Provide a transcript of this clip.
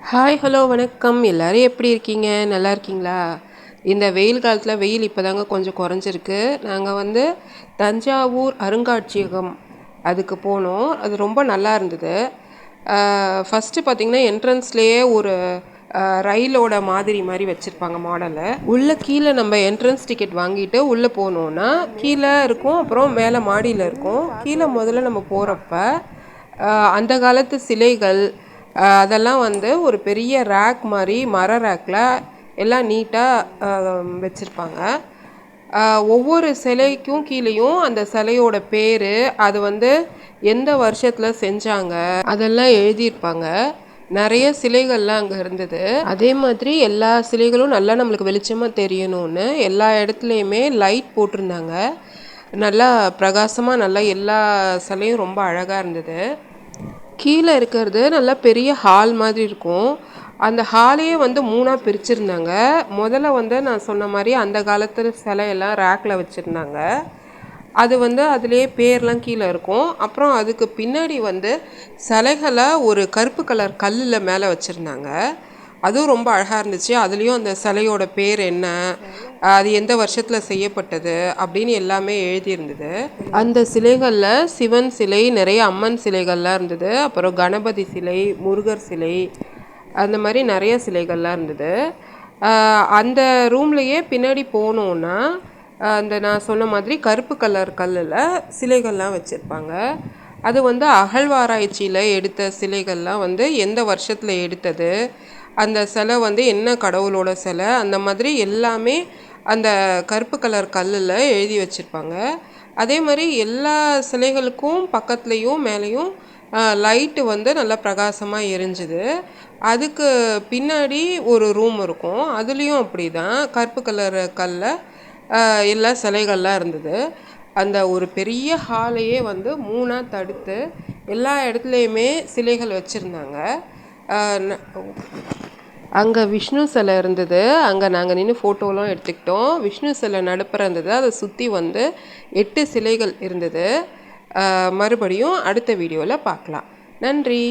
Hi hello வணக்கம். எல்லோரும் எப்படி இருக்கீங்க? நல்லா இருக்கீங்களா? இந்த வெயில் காலத்தில் வெயில் இப்போ தாங்க கொஞ்சம் குறைஞ்சிருக்கு. நாங்கள் தஞ்சாவூர் அருங்காட்சியகம் அதுக்கு போனோம். அது ரொம்ப நல்லா இருந்தது. ஃபஸ்ட்டு பார்த்திங்கன்னா என்ட்ரன்ஸ்லேயே ஒரு ரயிலோட மாதிரி வச்சுருப்பாங்க மாடலை. உள்ளே கீழே நம்ம என்ட்ரன்ஸ் டிக்கெட் வாங்கிட்டு உள்ளே போனோன்னா கீழே இருக்கும், அப்புறம் மேலே மாடியில் இருக்கும். கீழே முதல்ல நம்ம போகிறப்ப அந்த காலத்து சிலைகள் அதெல்லாம் ஒரு பெரிய ரேக் மாதிரி மர ரேக்கில் எல்லாம் நீட்டாக வச்சுருப்பாங்க. ஒவ்வொரு சிலைக்கும் கீழேயும் அந்த சிலையோட பேர், அது எந்த வருஷத்தில் செஞ்சாங்க அதெல்லாம் எழுதியிருப்பாங்க. நிறைய சிலைகள்லாம் அங்கே இருந்தது. அதே மாதிரி எல்லா சிலைகளும் நல்லா நம்மளுக்கு வெளிச்சமாக தெரியணும்னு எல்லா இடத்துலையுமே லைட் போட்டிருந்தாங்க. நல்லா பிரகாசமாக நல்லா எல்லா சிலையும் ரொம்ப அழகாக இருந்தது. கீழே இருக்கிறது நல்லா பெரிய ஹால் மாதிரி இருக்கும். அந்த ஹாலையே மூணாக பிரிச்சிருந்தாங்க. முதல்ல நான் சொன்ன மாதிரி அந்த காலத்தில் சிலையெல்லாம் ரேக்கில் வச்சுருந்தாங்க. அது அதுலேயே பேர்லாம் கீழே இருக்கும். அப்புறம் அதுக்கு பின்னாடி சிலைகளை ஒரு கருப்பு கலர் கல்லில் மேலே வச்சுருந்தாங்க. அதுவும் ரொம்ப அழகாக இருந்துச்சு. அதுலேயும் அந்த சிலையோட பேர் என்ன, அது எந்த வருஷத்தில் செய்யப்பட்டது அப்படின்னு எல்லாமே எழுதியிருந்தது. அந்த சிலைகளில் சிவன் சிலை, நிறைய அம்மன் சிலைகள்லாம் இருந்தது. அப்புறம் கணபதி சிலை, முருகர் சிலை, அந்த மாதிரி நிறைய சிலைகள்லாம் இருந்தது. அந்த ரூம்லையே பின்னாடி போனோன்னா அந்த நான் சொன்ன மாதிரி கருப்பு கலர் கல்லில் சிலைகள்லாம் வச்சுருப்பாங்க. அது அகழ்வாராய்ச்சியில் எடுத்த சிலைகள்லாம் எந்த வருஷத்தில் எடுத்தது, அந்த சிலை என்ன கடவுளோட சிலை, அந்த மாதிரி எல்லாமே அந்த கருப்பு கலர் கல்லில் எழுதி வச்சுருப்பாங்க. அதே மாதிரி எல்லா சிலைகளுக்கும் பக்கத்துலேயும் மேலேயும் லைட்டு நல்லா பிரகாசமாக எரிஞ்சுது. அதுக்கு பின்னாடி ஒரு ரூம் இருக்கும். அதுலேயும் அப்படி தான் கருப்பு கலர் கல்லில் எல்லா சிலைகள்லாம் இருந்தது. அந்த ஒரு பெரிய ஹாலையே மூணாக தடுத்து எல்லா இடத்துலையுமே சிலைகள் வச்சுருந்தாங்க. அங்கே விஷ்ணு சிலை இருந்தது. அங்கே நாங்கள் நின்று ஃபோட்டோலாம் எடுத்துக்கிட்டோம். விஷ்ணு சிலை நடுப்புற இருந்தது. அதை சுற்றி 8 சிலைகள் இருந்தது. மறுபடியும் அடுத்த வீடியோவில் பார்க்கலாம். நன்றி.